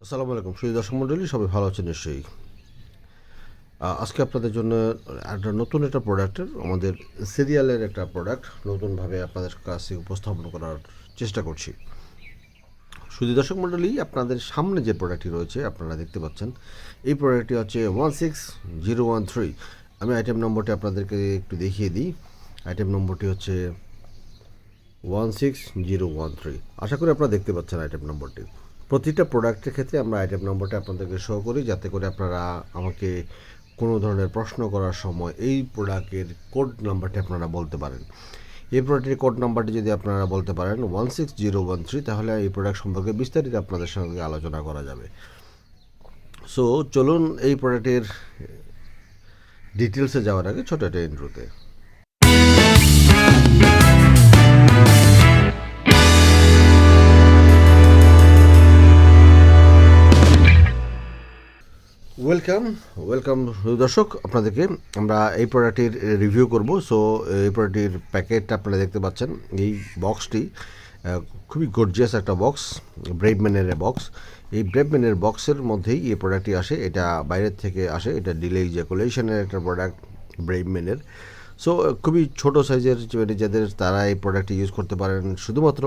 আসসালামু আলাইকুম সুধী দর্শক মণ্ডলী, সবাই ভালো আছেন নিশ্চয়ই। আজকে আপনাদের জন্য নতুন একটা প্রোডাক্টের আমাদের সিরিয়ালের একটা প্রোডাক্ট নতুনভাবে আপনাদের কাছে উপস্থাপন করার চেষ্টা করছি। সুধী দর্শক মণ্ডলী, আপনাদের সামনে যে প্রোডাক্টটি রয়েছে আপনারা দেখতে পাচ্ছেন, এই প্রোডাক্টটি হচ্ছে 16013। আমি আইটেম নম্বরটি আপনাদেরকে একটু দেখিয়ে দিই। আইটেম নম্বরটি হচ্ছে 16013। আশা করি আপনারা দেখতে পাচ্ছেন আইটেম নম্বরটি। প্রতিটা প্রোডাক্টের ক্ষেত্রে আমরা আইটেম নম্বরটা আপনাদেরকে শো করি, যাতে করে আপনারা আমাকে কোনো ধরনের প্রশ্ন করার সময় এই প্রোডাক্টের কোড নাম্বারটি আপনারা বলতে পারেন। এই প্রোডাক্টের কোড নাম্বারটি যদি আপনারা বলতে পারেন 16013, তাহলে এই প্রোডাক্ট সম্পর্কে বিস্তারিত আপনাদের সঙ্গে আলোচনা করা যাবে। সো চলুন এই প্রোডাক্টের ডিটেলসে যাওয়ার আগে ছোটো একটা ইন্ট্রোতে। ওয়েলকাম দর্শক, আপনাদেরকে আমরা এই প্রোডাক্টটির রিভিউ করব। সো এই প্রোডাক্টটির প্যাকেটটা আপনারা দেখতে পাচ্ছেন। এই বক্সটি খুবই গর্জিয়াস একটা বক্স, ব্রেভম্যানের বক্স। এই ব্রেভম্যানের বক্সের মধ্যেই এই প্রোডাক্টটি আসে, এটা বাইরের থেকে আসে। এটা ডিলে ইজাকুলেশনের একটা প্রোডাক্ট ব্রেভম্যানের। সো খুবই ছোট সাইজের যাদের তারা এই প্রোডাক্টটি ইউজ করতে পারেন, শুধুমাত্র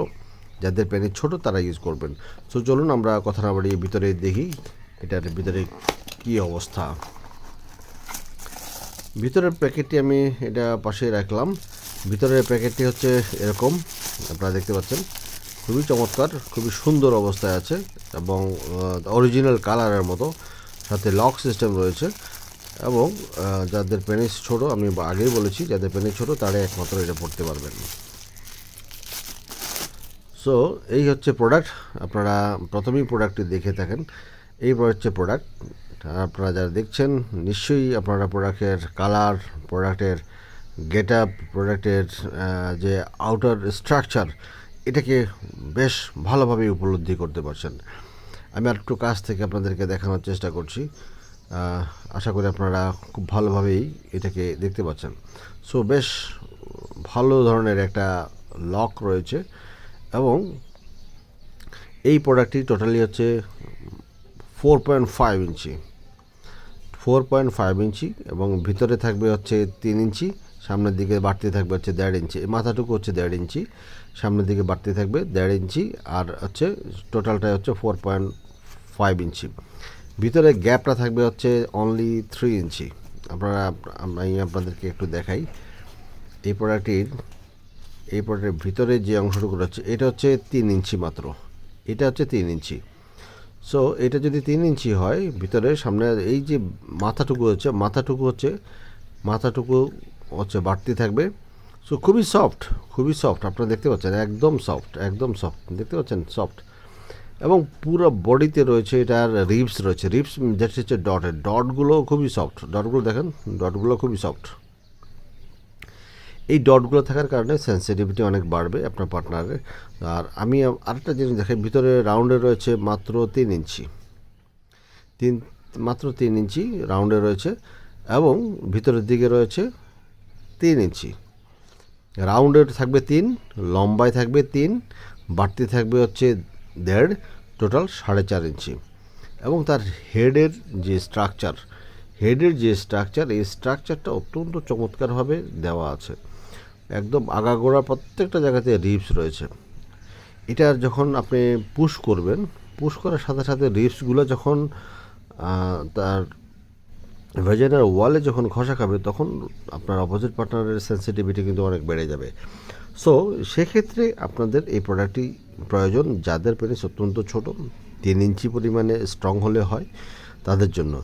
যাদের পেনের ছোট তারা ইউজ করবেন। সো চলুন আমরা কথা না বাড়িয়ে ভিতরে দেখি এটার ভিতরে কি অবস্থা। ভিতরের প্যাকেটটি আমি এটা পাশে রাখলাম। ভিতরের প্যাকেটটি হচ্ছে এরকম, আপনারা দেখতে পাচ্ছেন। খুবই চমৎকার, খুবই সুন্দর অবস্থায় আছে এবং অরিজিনাল কালারের মতো। সাথে লক সিস্টেম রয়েছে এবং যাদের পেনিস ছোট, আমি আগেই বলেছি, যাদের পেনিস ছোট তারা একমাত্র এটা পড়তে পারবেন। সো এই হচ্ছে প্রোডাক্ট। আপনারা প্রথমেই প্রোডাক্টটি দেখে থাকেন। এই হচ্ছে প্রোডাক্ট। আপনারা যারা দেখছেন নিশ্চয়ই আপনারা প্রোডাক্টের কালার, প্রোডাক্টের গেট আপ, প্রোডাক্টের যে আউটার স্ট্রাকচার, এটাকে বেশ ভালোভাবে উপলব্ধি করতে পারছেন। আমি আর একটু কাছ থেকে আপনাদেরকে দেখানোর চেষ্টা করছি। আশা করি আপনারা খুব ভালোভাবেই এটাকে দেখতে পাচ্ছেন। সো বেশ ভালো ধরনের একটা লক রয়েছে এবং এই প্রোডাক্টটি টোটালি হচ্ছে 4.5 ইঞ্চি, 4.5 ইঞ্চি এবং ভিতরে থাকবে হচ্ছে 3 ইঞ্চি, সামনের দিকে বাড়তে থাকবে হচ্ছে 1.5 ইঞ্চি। মাথাটুকু হচ্ছে 1.5 ইঞ্চি, সামনের দিকে বাড়তে থাকবে 1.5 ইঞ্চি, আর হচ্ছে টোটালটাই হচ্ছে 4.5 ইঞ্চি। ভিতরে গ্যাপটা থাকবে হচ্ছে অনলি 3 ইঞ্চি। আমি আপনাদেরকে একটু দেখাই এই প্রোডাক্টের ভিতরে যে অংশটুকু রয়েছে, এটা হচ্ছে 3 ইঞ্চি মাত্র। এটা হচ্ছে 3 ইঞ্চি। সো এটা যদি 3 ইঞ্চি হয়, ভিতরে সামনে এই যে মাথাটুকু হচ্ছে বাড়তি থাকবে। সো খুবই সফট, আপনারা দেখতে পাচ্ছেন, একদম সফট দেখতে পাচ্ছেন, সফট। এবং পুরো বডিতে রয়েছে এটার রিবস রয়েছে, যেটা হচ্ছে ডটগুলো খুবই সফট। ডটগুলো দেখেন, ডটগুলো খুবই সফট। এই ডটগুলো থাকার কারণে সেন্সিটিভিটি অনেক বাড়বে আপনার পার্টনারের। আর আমি আরেকটা জিনিস দেখাই, ভিতরে রাউন্ডে রয়েছে মাত্র 3 ইঞ্চি, মাত্র 3 ইঞ্চি রাউন্ডে রয়েছে এবং ভিতরের দিকে রয়েছে 3 ইঞ্চি। রাউন্ডের থাকবে 3, লম্বায় থাকবে 3, বাড়তি থাকবে হচ্ছে 1.5, টোটাল 4.5 ইঞ্চি। এবং তার হেডের যে স্ট্রাকচার, এই স্ট্রাকচারটা অত্যন্ত চমৎকারভাবে দেওয়া আছে। একদম আগাগোড়া প্রত্যেকটা জায়গাতে রিবস রয়েছে। এটার যখন আপনি পুশ করার সাথে সাথে রিবসগুলো যখন তার ভেজানার ওয়ালে যখন ঘষা খাবে, তখন আপনার অপোজিট পার্টনারের সেন্সিটিভিটি কিন্তু অনেক বেড়ে যাবে। সো সেক্ষেত্রে আপনাদের এই প্রোডাক্টটি প্রয়োজন যাদের পেনিস অত্যন্ত ছোট, 3 ইঞ্চি পরিমাণে স্ট্রং হলে হয় তাদের জন্য।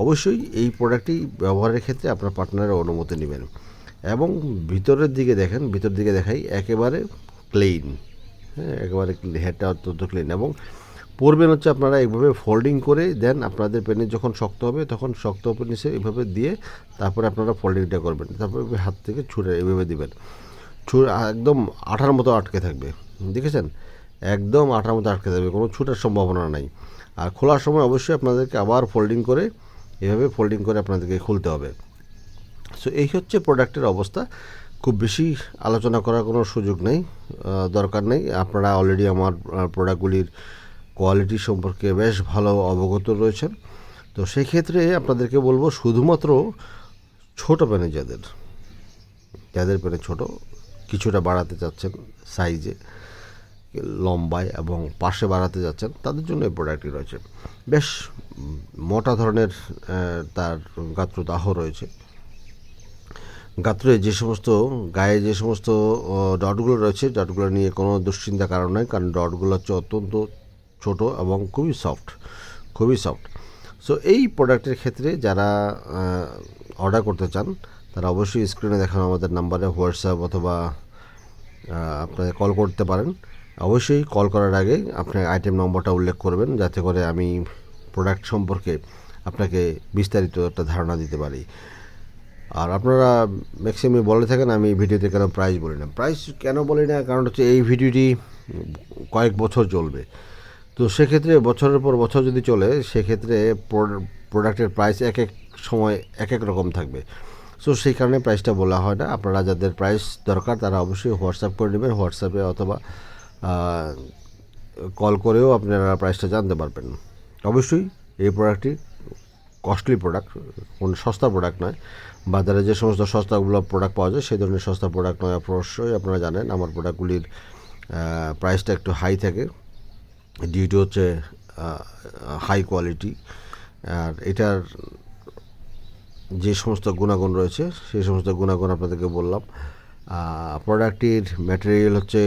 অবশ্যই এই প্রোডাক্টটি ব্যবহারের ক্ষেত্রে আপনার পার্টনারের অনুমতি নেবেন। এবং ভিতরের দিকে দেখাই, একেবারে ক্লিন। হ্যাঁ, একেবারে হেডটা অত্যন্ত ক্লিন। এবং পরবেন হচ্ছে আপনারা এইভাবে ফোল্ডিং করে দেন। আপনাদের পেনিস যখন শক্ত হবে, তখন শক্ত পেনিসে এইভাবে দিয়ে তারপরে আপনারা ফোল্ডিংটা করবেন। তারপরে হাত থেকে ছুঁড়ে এইভাবে দিবেন। একদম আঠার মতো আটকে থাকবে, দেখেছেন, একদম আঠার মতো আটকে থাকবে, কোনো ছুটার সম্ভাবনা নাই। আর খোলার সময় অবশ্যই আপনাদেরকে আবার এভাবে ফোল্ডিং করে আপনাদেরকে খুলতে হবে। সো এই হচ্ছে প্রোডাক্টের অবস্থা। খুব বেশি আলোচনা করার কোনো সুযোগ নেই, দরকার নেই। আপনারা অলরেডি আমার প্রোডাক্টগুলির কোয়ালিটি সম্পর্কে বেশ ভালো অবগত রয়েছেন। তো সেই ক্ষেত্রে আপনাদেরকে বলবো শুধুমাত্র ছোট প্যানে যাদের প্যানে ছোট, কিছুটা বাড়াতে চাচ্ছেন সাইজে, লম্বায় এবং পাশে বাড়াতে যাচ্ছেন, তাদের জন্য এই প্রোডাক্টটি রয়েছে। বেশ মোটা ধরনের তার গাত্রদাহ রয়েছে। গাত্রে যে সমস্ত গায়ে যে সমস্ত ডটগুলো রয়েছে, ডটগুলো নিয়ে কোনো দুশ্চিন্তার কারণ নয়, কারণ ডটগুলো হচ্ছে অত্যন্ত ছোট এবং খুবই সফট। সো এই প্রোডাক্টের ক্ষেত্রে যারা অর্ডার করতে চান, তারা অবশ্যই স্ক্রিনে দেখানো আমাদের নাম্বারে হোয়াটসঅ্যাপ অথবা আপনাকে কল করতে পারেন। অবশ্যই কল করার আগে আপনার আইটেম নম্বরটা উল্লেখ করবেন, যাতে করে আমি প্রোডাক্ট সম্পর্কে আপনাকে বিস্তারিত একটা ধারণা দিতে পারি। আর আপনারা ম্যাক্সিমাম বলে থাকেন আমি ভিডিওতে কেন প্রাইস বলি না। কারণ হচ্ছে এই ভিডিওটি কয়েক বছর চলবে। তো সেক্ষেত্রে বছরের পর বছর যদি চলে, সেক্ষেত্রে প্রোডাক্টের প্রাইস এক এক সময় এক এক রকম থাকবে। সো সেই কারণে প্রাইসটা বলা হয় না। আপনারা যাদের প্রাইস দরকার তারা অবশ্যই হোয়াটসঅ্যাপ করে নেবেন, হোয়াটসঅ্যাপে অথবা কল করেও আপনারা প্রাইসটা জানতে পারবেন। অবশ্যই এই প্রোডাক্টটি কস্টলি প্রোডাক্ট, কোনো সস্তা প্রোডাক্ট নয়। বাজারে যে সমস্ত সস্তাগুলো প্রোডাক্ট পাওয়া যায় সেই ধরনের সস্তা প্রোডাক্ট নয়। অবশ্যই আপনারা জানেন আমার প্রোডাক্টগুলির প্রাইসটা একটু হাই থাকে, ডিউ হচ্ছে হাই কোয়ালিটি। আর এটার যে সমস্ত গুণাগুণ রয়েছে সেই সমস্ত গুণাগুণ আপনাদেরকে বললাম। প্রোডাক্টটির ম্যাটেরিয়াল হচ্ছে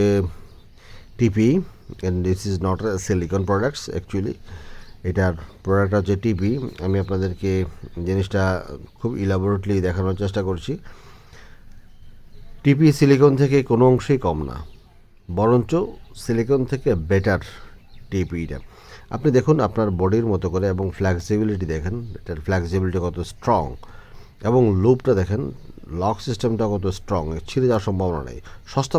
TP, and this is not a silicon products actually. এটার প্রোডাক্ট হচ্ছে টিপি। আমি আপনাদেরকে জিনিসটা খুব ইলাবোরেটলি দেখানোর চেষ্টা করছি। টিপি সিলিকন থেকে কোনো অংশেই কম না, বরঞ্চ সিলিকন থেকে বেটার টিপিটা। আপনি দেখুন আপনার বডির মতো করে, এবং ফ্লেক্সিবিলিটি দেখেন, এটার ফ্লেক্সিবিলিটি কত স্ট্রং, এবং লুপটা দেখেন, লক সিস্টেমটা কত স্ট্রং, ছিঁড়ে যাওয়ার সম্ভাবনা নেই।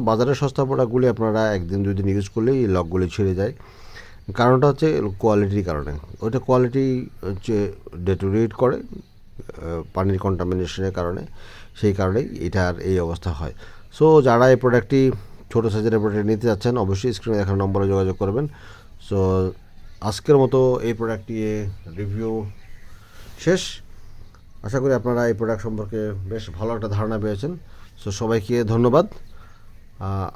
বাজারের সস্তা প্রোডাক্টগুলি আপনারা একদিন দুই দিন ইউজ করলেই এই লকগুলি ছিঁড়ে যায়। কারণটা হচ্ছে কোয়ালিটির কারণে। ওইটা কোয়ালিটি হচ্ছে ডেটোরিয়েট করে পানির কন্টামিনেশনের কারণে, সেই কারণেই এটার এই অবস্থা হয়। সো যারা এই প্রোডাক্টটি ছোটো সাইজের প্রোডাক্ট নিতে যাচ্ছেন, অবশ্যই স্ক্রিনে দেখানো নম্বরে যোগাযোগ করবেন। সো আজকের মতো এই প্রোডাক্টটি রিভিউ শেষ। আশা করি আপনারা এই প্রোডাক্ট সম্পর্কে বেশ ভালো একটা ধারণা পেয়েছেন। সো সবাইকে ধন্যবাদ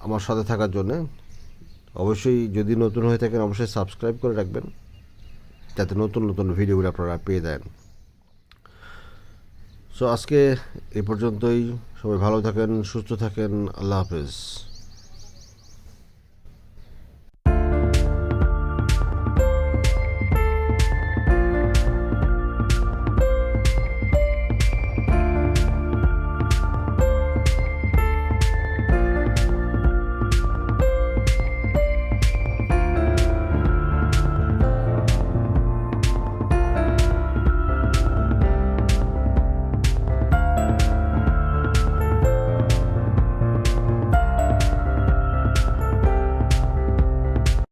আমার সাথে থাকার জন্যে। অবশ্যই যদি নতুন হয়ে থাকেন অবশ্যই সাবস্ক্রাইব করে রাখবেন, যাতে নতুন নতুন ভিডিওগুলো আপনারা পেয়ে যান। সো আজকে এই পর্যন্তই। সবাই ভালো থাকেন, সুস্থ থাকেন। আল্লাহ হাফেজ।